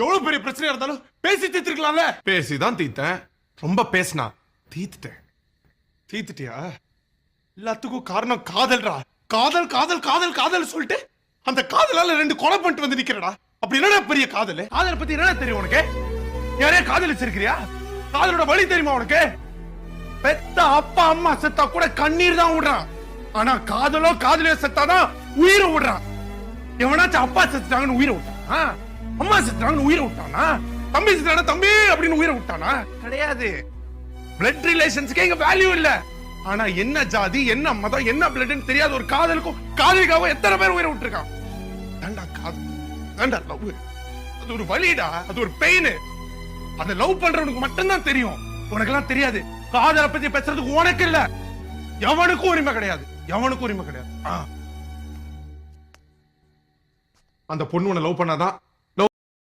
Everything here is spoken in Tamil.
எவ்வளவு பெரிய பிரச்சனையா இருந்தாலும் பேசி தீர்த்திருக்கலாம்ல. பேசிதான் தீர்த்தேன். ரொம்ப பேசினா தீர்த்துட்டேன். தீர்த்துட்டியா? எல்லாத்துக்கும் காரணம் காதல்ரா. காதல் காதல் காதல் காதல் சொல்லிட்டு அந்த காதலால 2 கொலை பண்ணிட்டு வந்து நிக்கிறடா. அப்படி என்னடா பெரிய காதல்? காதலை பத்தி என்ன தெரியும் உனக்கு? யாரே காதலிச்சிருக்கிறியா? காதலோட வழி தெரியுமா உனக்கு? பெத்த அப்பா அம்மா செத்தா கூட கண்ணீர் தான் விடுறான். ஆனா காதலோ காதலியோ செத்தாதான் உயிரை விடுறான். எவனாச்சும் அப்பா செத்துட்டாங்கன்னு உயிரை விட்டானா? அம்மா செத்துட்டாங்கன்னு உயிரை விட்டானா? தம்பி செத்தானா தம்பி அப்படின்னு உயிரை விட்டானா? கிடையாது. பிளட் ரிலேஷன்ஸ்க்கு இங்க வேல்யூ இல்ல. ஆனா என்ன ஜாதி, என்ன மதம், என்ன பிளட்னு தெரியாத ஒரு காதலுக்கும் காதலிக்காவும் எத்தனை பேர் உயிரை விட்டுருக்கான். தாண்டா காதல், தாண்டா லவ். அது ஒரு வலிடா, அது ஒரு பெயின். அதை லவ் பண்றவனுக்கு மட்டும்தான் தெரியும். உனக்கெல்லாம் தெரியாது. காதலை பத்தி பேசுறதுக்கு உனக்கு இல்ல, எவனுக்கும் உரிமை கிடையாது. எவனுக்கும் உரிமை கிடையாது. அந்த பொண்ணு உன்னை லவ் பண்ணாதான்